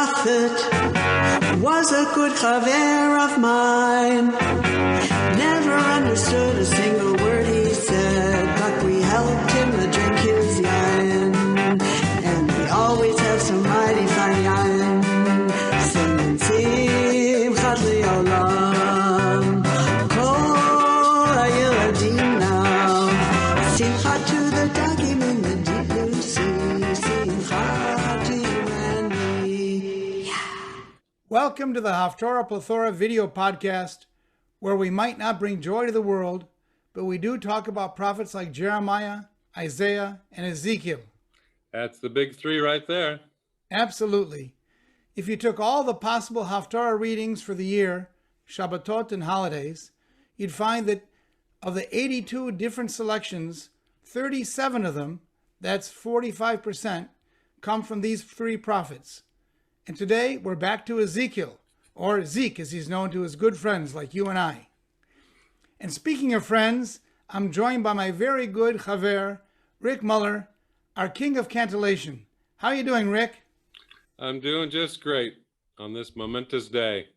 prophet was a good chaver of mine. Never understood a single word he said, but we helped him to drink his yain, and we always have some mighty fine yain. Singing simchat le'olam, kol ha'yeladim now. Simchat to the dagim in the deep blue sea. Simchat to you and me. Welcome to the Haftarah Plethora video podcast, where we might not bring joy to the world, but we do talk about prophets like Jeremiah, Isaiah, and Ezekiel. That's the big three right there. Absolutely. If you took all the possible Haftarah readings for the year, Shabbatot and holidays, you'd find that of the 82 different selections, 37 of them, that's 45%, come from these three prophets. And today we're back to Ezekiel, or Zeke as he's known to his good friends like you and I. And speaking of friends, I'm joined by my very good chaver, Rick Muller, our king of cantillation. How are you doing, Rick? I'm doing just great on this momentous day.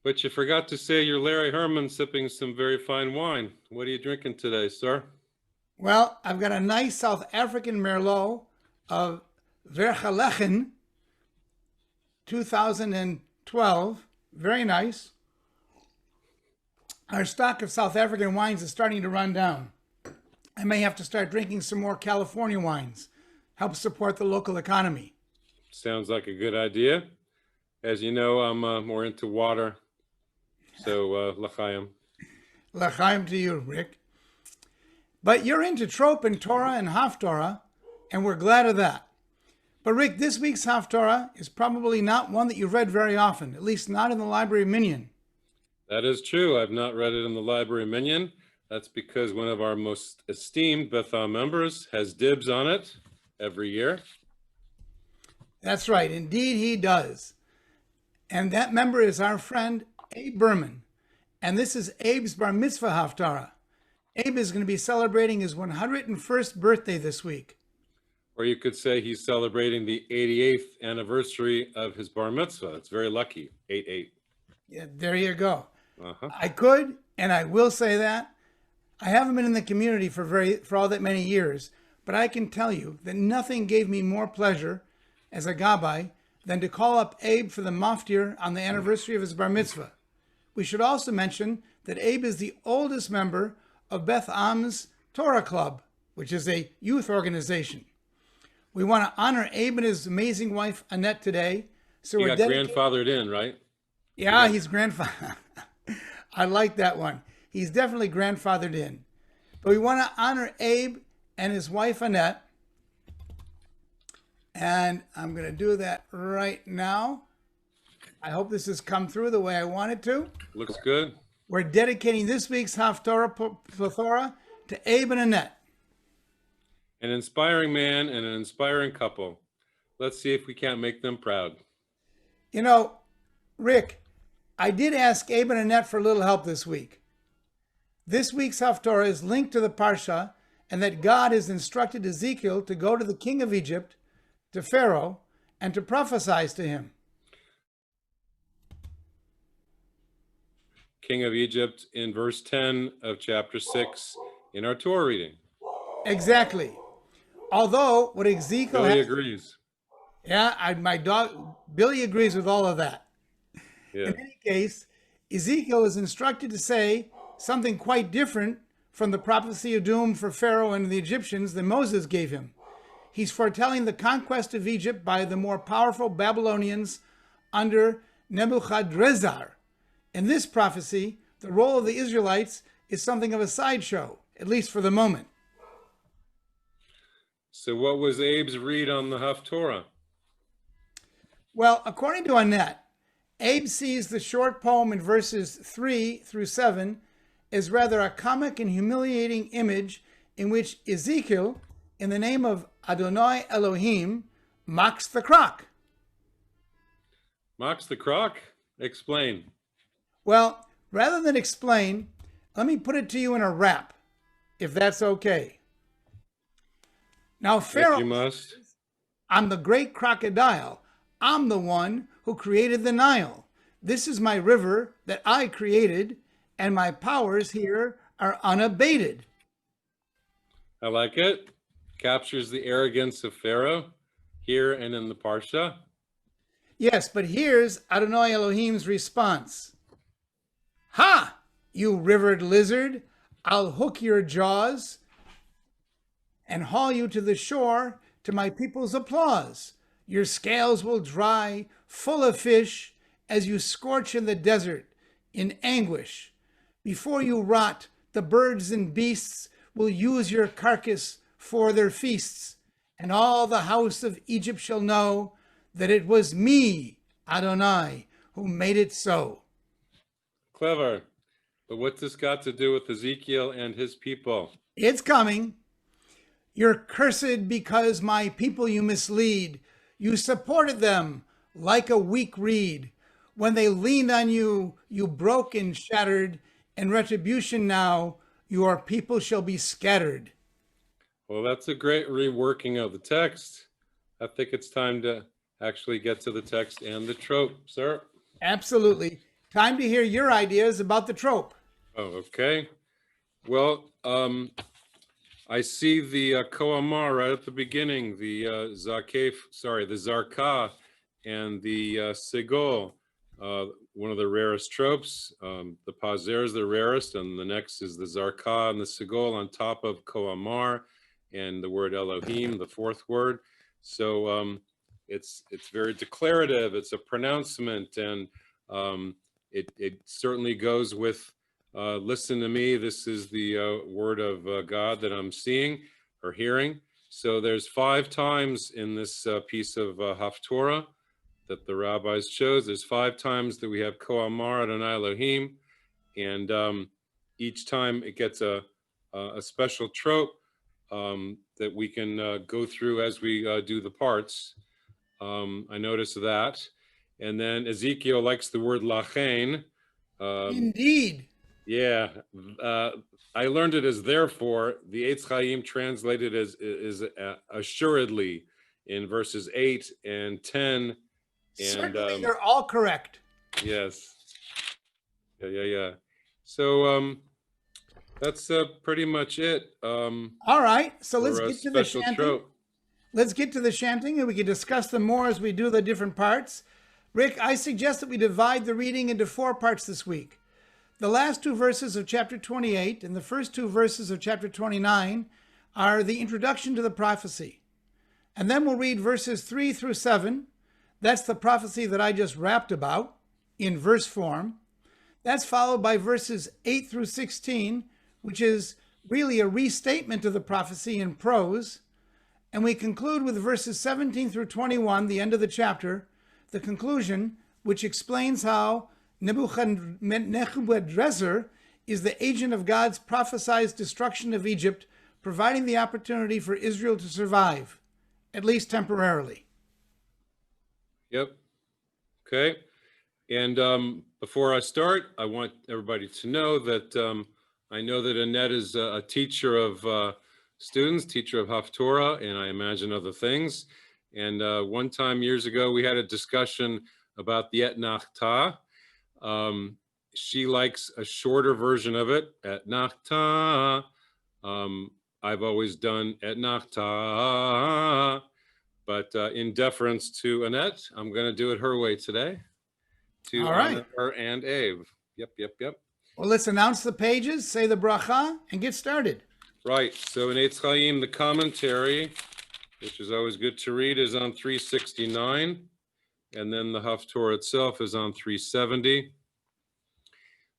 But you forgot to say you're Larry Herman sipping some very fine wine. What are you drinking today, sir? Well, I've got a nice South African Merlot of Vergelegen 2012. Very nice. Our stock of South African wines is starting to run down. I may have to start drinking some more California wines. Help support the local economy. Sounds like a good idea. As you know, I'm more into water. So, l'chaim. L'chaim to you, Rick. But you're into trope and Torah and Haftarah, and we're glad of that. But Rick, this week's Haftarah is probably not one that you've read very often, at least not in the library of Minyan. That is true. I've not read it in the library of Minyan. That's because one of our most esteemed Bethel members has dibs on it every year. That's right. Indeed, he does. And that member is our friend, Abe Berman. And this is Abe's bar mitzvah Haftarah. Abe is going to be celebrating his 101st birthday this week. Or you could say he's celebrating the 88th anniversary of his bar mitzvah. It's very lucky, 88. Yeah, there you go. Uh-huh. I could, and I will say that. I haven't been in the community for all that many years, but I can tell you that nothing gave me more pleasure as a gabbai than to call up Abe for the maftir on the anniversary of his bar mitzvah. We should also mention that Abe is the oldest member of Beth Am's Torah Club, which is a youth organization. We want to honor Abe and his amazing wife, Annette, today. So He we're got grandfathered in, right? Yeah, he's grandfather. I like that one. He's definitely grandfathered in. But we want to honor Abe and his wife, Annette. And I'm going to do that right now. I hope this has come through the way I want it to. Looks good. We're dedicating this week's Haftarah Plethora to Abe and Annette. An inspiring man and an inspiring couple. Let's see if we can't make them proud. You know, Rick, I did ask Abe and Annette for a little help this week. This week's Haftarah is linked to the Parshat, and that God has instructed Ezekiel to go to the king of Egypt, to Pharaoh, and to prophesy to him. King of Egypt in verse 10 of chapter 6 in our Torah reading. Exactly. Although what Ezekiel Billy agrees. Yeah, my dog Billy agrees with all of that. Yeah. In any case, Ezekiel is instructed to say something quite different from the prophecy of doom for Pharaoh and the Egyptians that Moses gave him. He's foretelling the conquest of Egypt by the more powerful Babylonians under Nebuchadrezzar. In this prophecy, the role of the Israelites is something of a sideshow, at least for the moment. So what was Abe's read on the Haftarah? Well, according to Annette, Abe sees the short poem in verses 3 through 7 as rather a comic and humiliating image in which Ezekiel, in the name of Adonai Elohim, mocks the croc. Mocks the croc? Explain. Well, rather than explain, let me put it to you in a rap, if that's okay. Now, Pharaoh, If you must. I'm the great crocodile. I'm the one who created the Nile. This is my river that I created, and my powers here are unabated. I like it. Captures the arrogance of Pharaoh here and in the Parsha. Yes, but here's Adonai Elohim's response. Ha! You rivered lizard, I'll hook your jaws and haul you to the shore to my people's applause. Your scales will dry, full of fish, as you scorch in the desert in anguish. Before you rot, the birds and beasts will use your carcass for their feasts, and all the house of Egypt shall know that it was me, Adonai, who made it so. Clever. But what's this got to do with Ezekiel and his people? It's coming. You're cursed because my people you mislead. You supported them like a weak reed. When they leaned on you, you broke and shattered. In retribution now, your people shall be scattered. Well, that's a great reworking of the text. I think it's time to actually get to the text and the trope, sir. Absolutely. Time to hear your ideas about the trope. Oh, okay. Well, I see the Koamar right at the beginning, the the Zarka and the Segol, one of the rarest tropes. The Pazer is the rarest, and the next is the Zarka and the Segol on top of Koamar and the word Elohim, the fourth word. So it's very declarative. It's a pronouncement, and it certainly goes with listen to me. This is the word of God that I'm seeing or hearing. So there's 5 times in this piece of Haftarah that the rabbis chose. There's 5 times that we have Koamar Adonai Elohim, and each time it gets a special trope that we can go through as we do the parts. I noticed that. And then Ezekiel likes the word lachen. Indeed. Yeah, I learned it as therefore. The Eitz Chaim translated as is assuredly in verses 8 and 10. And Certainly, they're all correct. yes, yeah. So that's pretty much it. All right, so let's get to the special chanting. trope. Let's get to the chanting, and we can discuss them more as we do the different parts. Rick, I suggest that we divide the reading into 4 parts this week. The last 2 verses of chapter 28 and the first 2 verses of chapter 29 are the introduction to the prophecy. And then we'll read verses 3 through 7. That's the prophecy that I just rapped about in verse form. That's followed by verses 8 through 16, which is really a restatement of the prophecy in prose. And we conclude with verses 17 through 21, the end of the chapter, the conclusion, which explains how Nebuchadnezzar is the agent of God's prophesied destruction of Egypt, providing the opportunity for Israel to survive, at least temporarily. Yep. Okay. And before I start, I want everybody to know that I know that Annette is a teacher of students, teacher of Haftarah, and I imagine other things. And one time years ago, we had a discussion about the etnachta. She likes a shorter version of it, etnachta. I've always done etnachta, but in deference to Annette, I'm going to do it her way today to honor her and Abe. Yep. Well, let's announce the pages, say the bracha, and get started. Right. So in Eitz Chaim, the commentary, which is always good to read, is on 369. And then the Haftarah itself is on 370.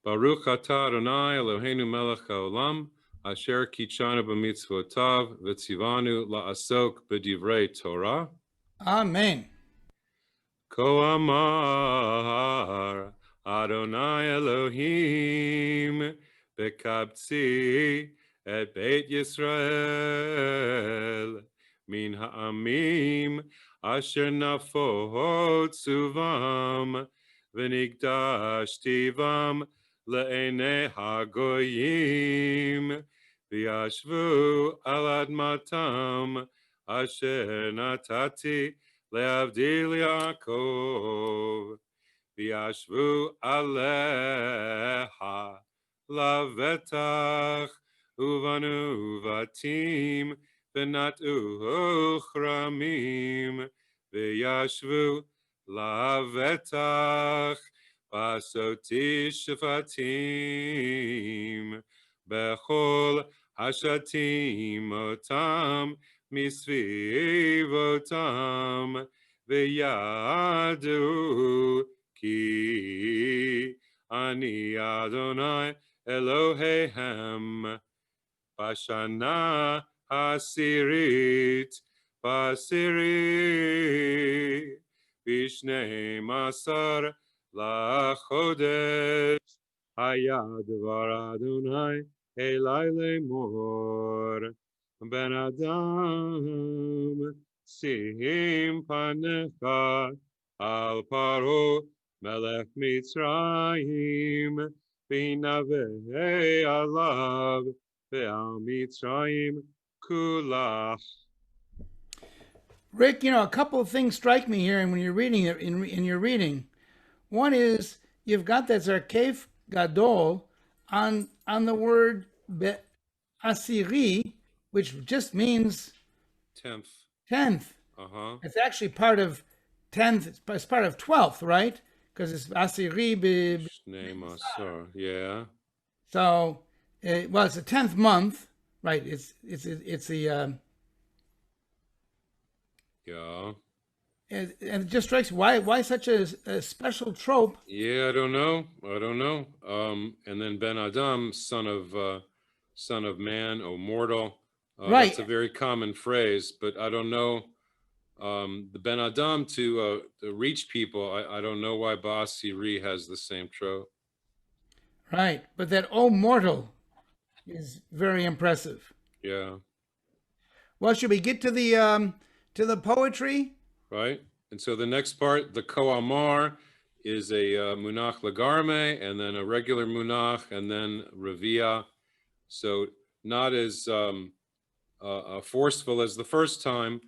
Baruch atah Adonai Eloheinu melech haolam, asher kitshanu b'mitzvotav, v'tzivanu la'asok b'divrei Torah. Amen. Ko amar Adonai Elohim, bekabtzi et Beit Yisrael, min ha'amim, asher nafot suvam, v'nigdashtivam le'enei hagoyim, v'yashvu al admatam, asher natati leavdil Yaakov, v'yashvu aleha, lavetach, uvanu vatim, v'nat'u chramim, v'yashvu lavetach, v'asoti shvatim, bechol hashatim otam, misvivotam, v'yadu ki ani Adonai Elohehem, bashana hasirit, basiri, vishnei masar lachodesh, hayad var Adonai elai lemor, ben Adam, sim panecha al paro melech Mitzrayim, v'hinaveh alav ve'al Mitzrayim kulach. Rick, a couple of things strike me here, and when you're reading it, in your reading, one is you've got that zarkef gadol on the word asiri, which just means 10th. It's actually part of 10th. It's part of 12th, right? Because it's asiri Shnei masar, yeah. So, well, it's the 10th month, right? It's the yeah. And it just strikes why such a special trope? Yeah, I don't know. And then Ben Adam, son of man, or mortal. Right. That's a very common phrase, but I don't know. The Ben Adam to reach people. I don't know why Ba'asiri has the same trope. Right, but that "oh mortal" is very impressive. Yeah. Well, should we get to the poetry? Right. And so the next part, the Koamar, is a munach lagarme, and then a regular munach, and then revia. So not as forceful as the first time,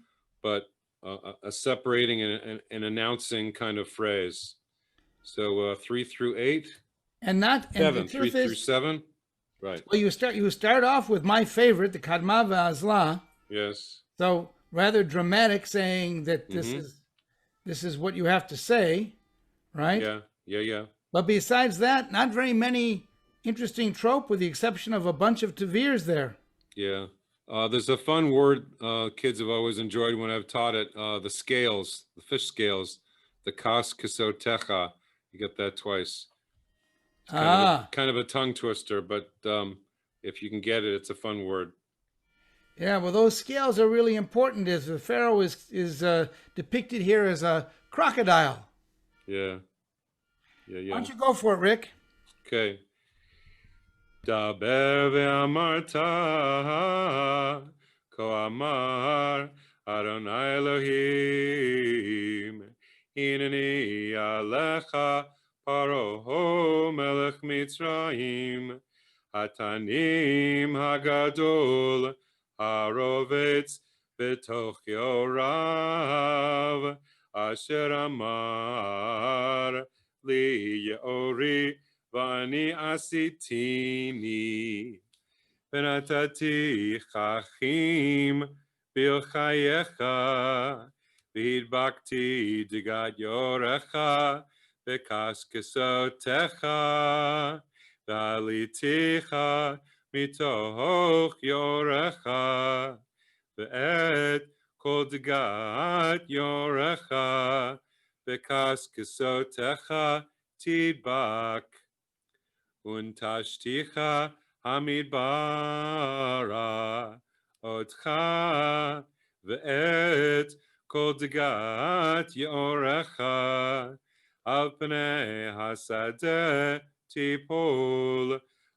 but a separating and announcing kind of phrase. So 3 through 8. And not 7, 3 through 7. Right. Well, you start off with my favorite, the Kadma V'Azla. Yes. So rather dramatic, saying that this is what you have to say, right? Yeah. But besides that, not very many interesting trope, with the exception of a bunch of tavirs there. Yeah. There's a fun word kids have always enjoyed when I've taught it. The scales, the fish scales, the kas kisotecha. You get that twice. It's kind of a tongue twister, but if you can get it, it's a fun word. Yeah, well, those scales are really important, as the Pharaoh is depicted here as a crocodile. Yeah. Why don't you go for it, Rick? Okay. Daber ve'amarta, ko amar Adonai Elohim, hineni alecha Paro melech Mitzrayim, hatanim hagadol, harovetz betoch yorav, asher amar li yeori vani asitini, venatati chachim bilchayecha, vidbakti digat yorecha, Bekas kesotecha, valiticha mitoch yorecha, ve'et kol degat yorecha, bekas kesotecha tidbak, untashticha hamidbara, otcha, ve'et kol degat yorecha, Al pnei hasadeh tipol,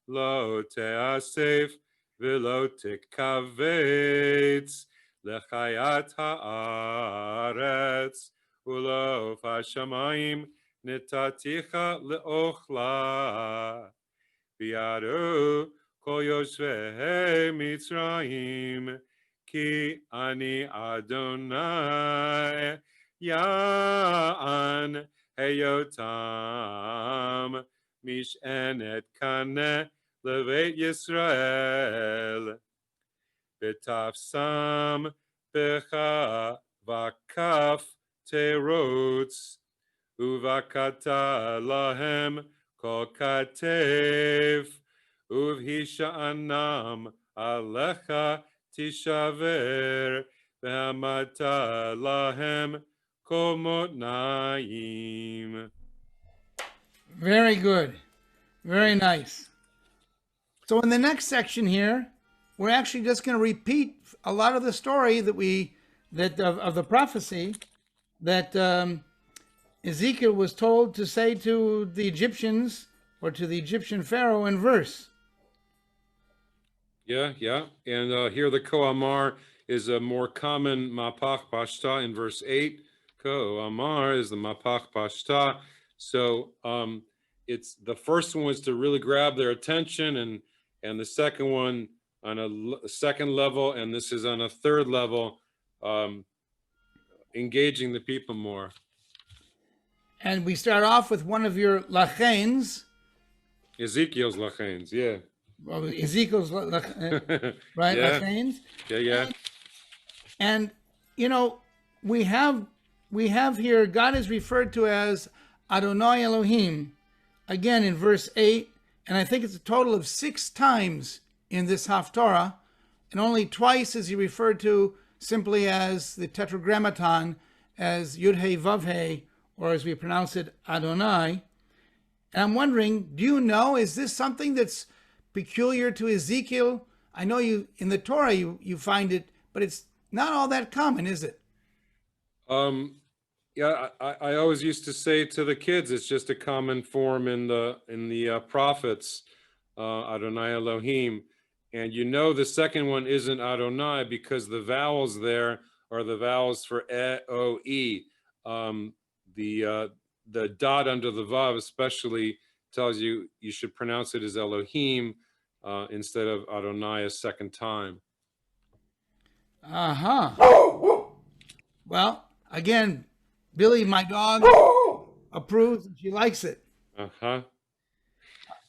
lo teasef v'lo tikavetz, lechayat haaretz, ulo hashamayim netaticha leochla, v'yadu kol yoshvei Mitzrayim, ki ani Adonai Ya'an heyotam mishenet kaneh levet Yisrael betafsam becha vakaf terotz uvakata lahem kol katev uvhisha'anam alecha tishaver v'hamata lahem kol motnaim. Very good. Very nice. So in the next section here, we're actually just going to repeat a lot of the story that of the prophecy that Ezekiel was told to say to the Egyptians or to the Egyptian Pharaoh in verse. Yeah. And here the Koamar is a more common Mapach Pashta in verse 8. Koamar is the Mapach Pashta. So it's the first one was to really grab their attention, and the second one on a second level, and this is on a third level, engaging the people more. And we start off with one of your lachens. Ezekiel's lachens, yeah. Well, Ezekiel's right, Yeah. lachens. Yeah. And you know, we have here, God is referred to as Adonai Elohim, again in verse 8, and I think it's a total of 6 times in this Haftarah, and only twice is he referred to simply as the Tetragrammaton, as Yud-Heh Vav-Heh, or as we pronounce it, Adonai. And I'm wondering, do you know, is this something that's peculiar to Ezekiel? I know you in the Torah you find it, but it's not all that common, is it? Yeah, I always used to say to the kids, it's just a common form in the prophets, Adonai Elohim, and you know the second one isn't Adonai because the vowels there are the vowels for E, O, E. The dot under the vav especially tells you should pronounce it as Elohim instead of Adonai a second time. Well, again, Billy, my dog, approves and she likes it. Uh-huh.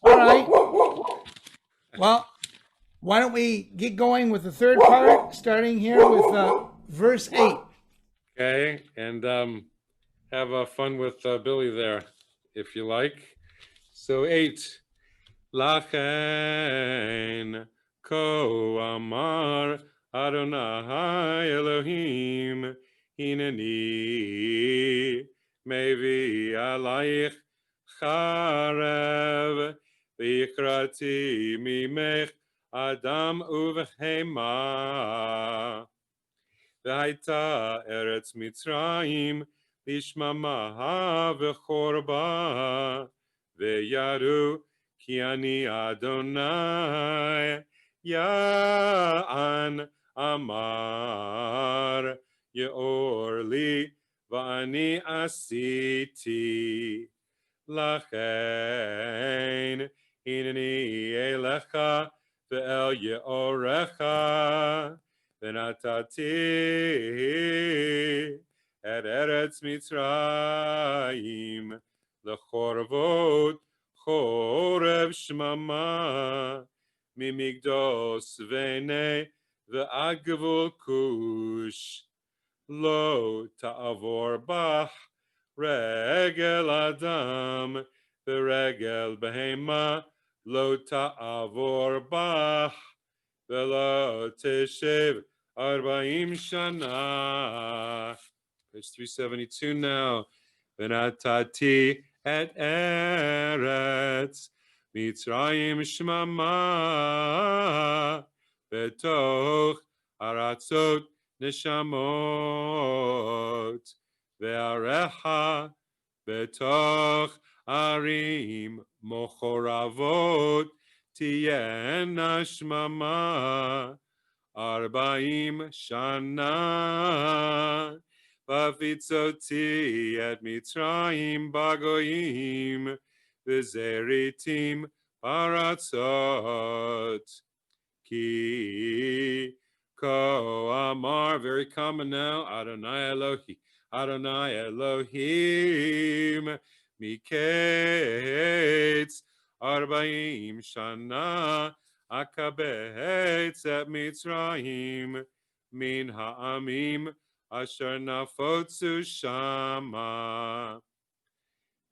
All right. Well, why don't we get going with the third part, starting here with verse 8. Okay, and have fun with Billy there, if you like. So 8. Lachen ko amar Adonai Elohim hineni mevi alayich charev v'yikrati mimech adam uvehema v'haita eretz Mitzrayim lishmama v'chorba v'yaru Ki ani Adonai Ya'an Amar Ye'or li Va'ani asiti Lachein Hineni Elecha Ve'el Ye'orecha V'natati Et Eretz Mitzrayim L'chorvot Chorev Shmama Mimigdos Vene Ve'agvul Kush Lo Ta'avor Bach Regel Adam Ve'regel Behema Lo Ta'avor Bach Ve'lo Teshev Arbaim Shana. Page 372 now. Venatati Et Eretz Mitzrayim Shmama Betoch Aratzot Neshamot Ve'arecha Betoch Arim Mochoravot Tiena Shmama Arbaim Shana Vavitzoti et Mitzrayim bagoyim v'zeritim paratzot ki ko amar, very common now, Adonai Elohi Adonai Elohim miketz arbaim shana akabetz et Mitzrayim min ha'amim asher nafotzu shama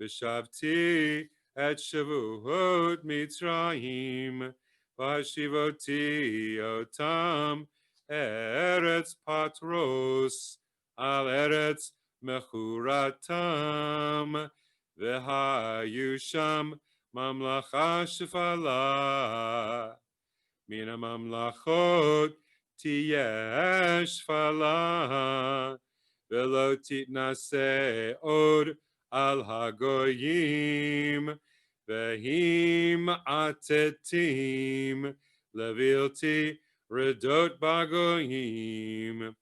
v'shavti et shavuot Mitzrayim v'hashivoti otam eretz patros al eretz mechuratam v'hayu sham mamlacha shefala min hamamlachot tiyeh shefala v'lo titnaseh od al hagoyim v'him atetim levilti redot bagoyim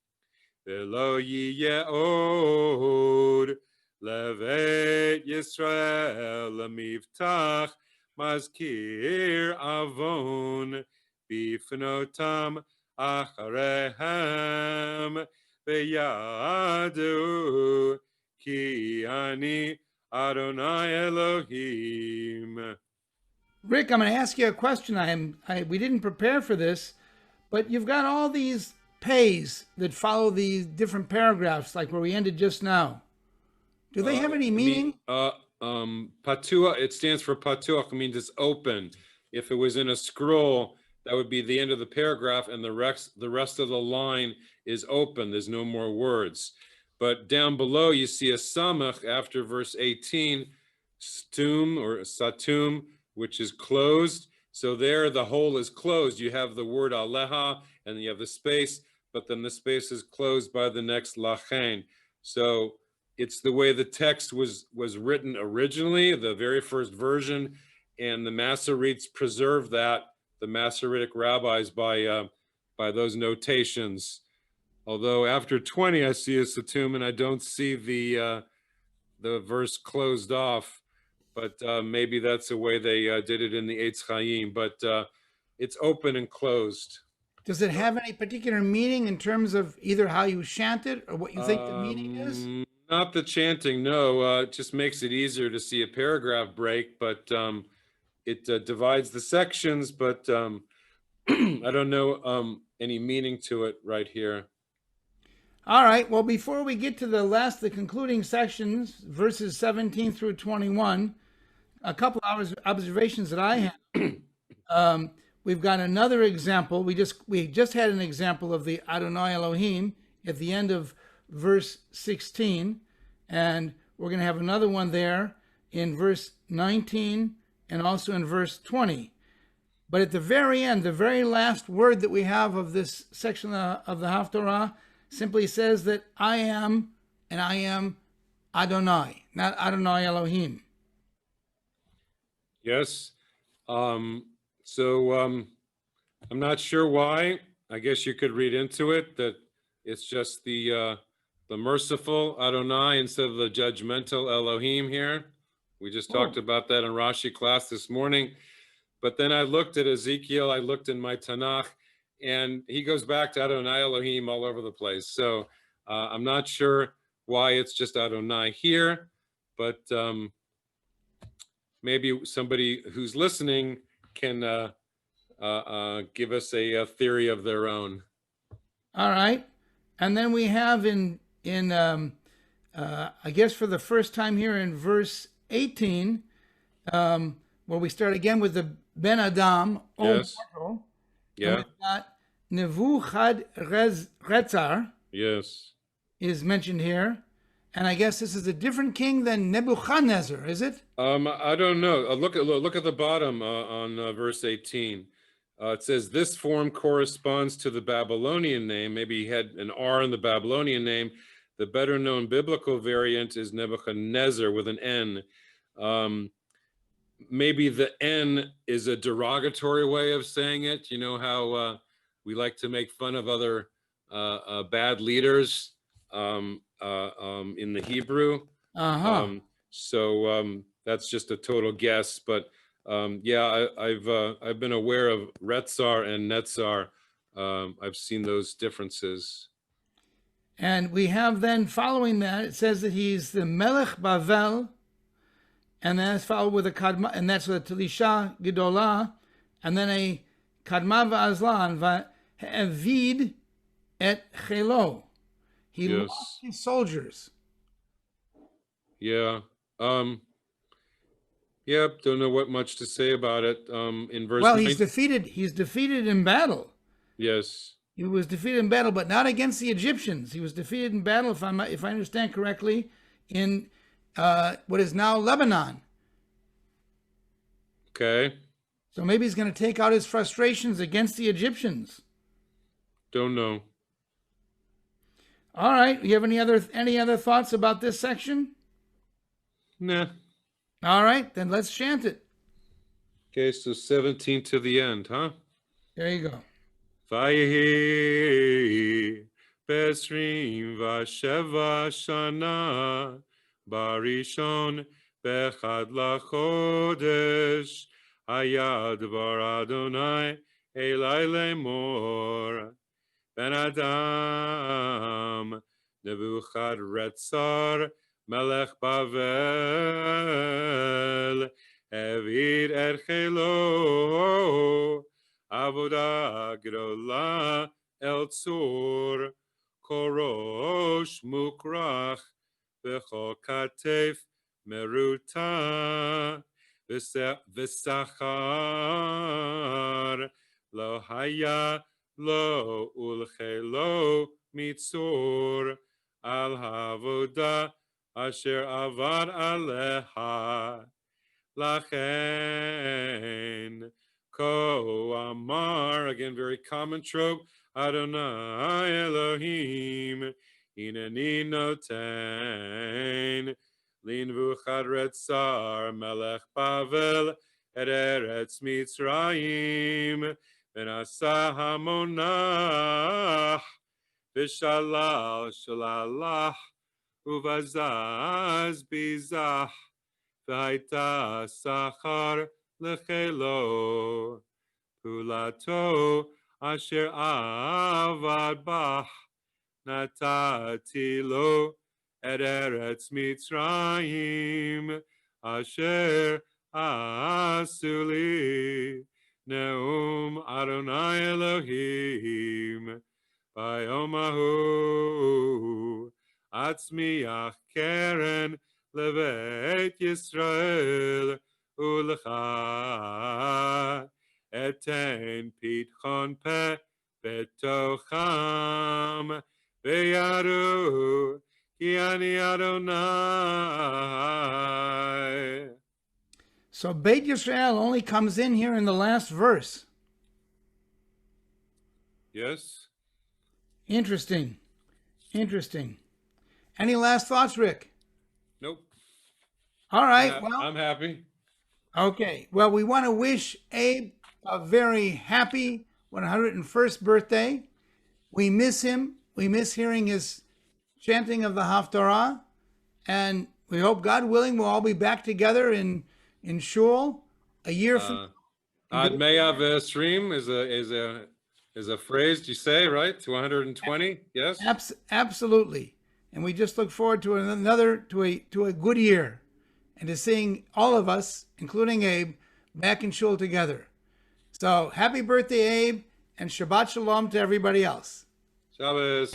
v'lo yiyeh od levet Yisrael lemivtach mazkir avon bifnotam acharehem v'yadu ki ani Adonai Elohim. Rick, I'm going to ask you a question. We didn't prepare for this, but you've got all these pays that follow these different paragraphs, like where we ended just now. Do they have any meaning? Patuach, it stands for patuach, means it's open. If it was in a scroll, that would be the end of the paragraph, and the rest of the line is open. There's no more words. But down below, you see a samach after verse 18, stum or satum, which is closed. So there, the hole is closed. You have the word aleha, and you have the space, but then the space is closed by the next lachen. So it's the way the text was written originally, the very first version, and the Masoretes preserved that, the Masoretic rabbis, by those notations. Although after 20, I see a satum, and I don't see the verse closed off, but maybe that's the way they did it in the Eitz Chaim. But it's open and closed. Does it have any particular meaning in terms of either how you chant it or what you think the meaning is? Not the chanting, no. It just makes it easier to see a paragraph break, but it divides the sections, but I don't know any meaning to it right here. All right. Well, before we get to the concluding sections, verses 17 through 21, a couple of observations that I have. We've got another example. We just had an example of the Adonai Elohim at the end of verse 16, and we're going to have another one there in verse 19 and also in verse 20. But at the very end, the very last word that we have of this section of the Haftarah simply says that I am, and I am Adonai, not Adonai Elohim. Yes. So I'm not sure why. I guess you could read into it that it's just the merciful Adonai instead of the judgmental Elohim here. We just talked about that in Rashi class this morning. But then I looked at Ezekiel, I looked in my Tanakh, and he goes back to Adonai Elohim all over the place. So I'm not sure why it's just Adonai here, but maybe somebody who's listening can give us a theory of their own. All right. And then we have in I guess for the first time here in verse 18, where we start again with the Ben Adam, Yes. mortal. Yeah. And we've got Nebuchadrezzar. Yes. Is mentioned here. And I guess this is a different king than Nebuchadnezzar, is it? I don't know. Look at the bottom on verse 18. It says this form corresponds to the Babylonian name. Maybe he had an R in the Babylonian name. The better known biblical variant is Nebuchadnezzar with an N. Maybe the N is a derogatory way of saying it. You know how we like to make fun of other bad leaders in the Hebrew. So that's just a total guess, but yeah, I've been aware of Retzar and Netzar. I've seen those differences. And we have then following that, it says that he's the Melech Bavel, and then it's followed with a Kadma, and that's with a Talisha Gedolah, and then a Kadma Va'azlan, Va'evid et Chelo. He Yes. lost his soldiers. Yeah. Yep. Don't know what much to say about it. In verse. Well, 19. he's defeated in battle. Yes. He was defeated in battle, but not against the Egyptians. He was defeated in battle, if I understand correctly, in what is now Lebanon. Okay. So maybe he's going to take out his frustrations against the Egyptians. Don't know. All right. You have any other thoughts about this section? Nah. All right, then let's chant it. Okay, so 17 to the end, huh? There you go. Vayehi besrim vasheva shana barishon bechad lachodesh hayad bar Adonai elai lemor ben Adam Nebuchadrezzar melech Bavel Evid erchelo Avodah Gedolah El Tzur Korosh Mukrach V'chol Katef Meruta V'sachar Lo Haya Lo Ulchelo Mitzur Al Havodah Asher Avad Aleha Lachen Ko Amar, again, very common trope. Adonai Elohim, Hineni Noten, Linvuchadretzar, Melech Bavel, Et Eretz Mitzrayim, Benasa Hamonach, Vishalal Shalalach, Uvazaz Bizach, Vaita Sachar, Lechelo Pulato Asher Avad Bach Natati Lo Et Eretz Mitzrayim Asher Asuli Neum Adonai Elohim Bayomahu Atzmiach Keren Levet Yisrael Ulecha eten pitchon pe betocham veyaru ki ani Adonai. So Beit Yisrael only comes in here in the last verse. Yes. Interesting. Any last thoughts, Rick? Nope. All right. I'm happy. Okay. Well, we want to wish Abe a very happy 101st birthday. We miss him. We miss hearing his chanting of the Haftarah. And we hope, God willing, we'll all be back together in shul a year from Ad Me'ah V'Esrim is a phrase you say, right? To 120, yes? Absolutely. And we just look forward to to a good year, and to seeing all of us, including Abe, back in shul together. So happy birthday, Abe, and Shabbat Shalom to everybody else. Shabbos.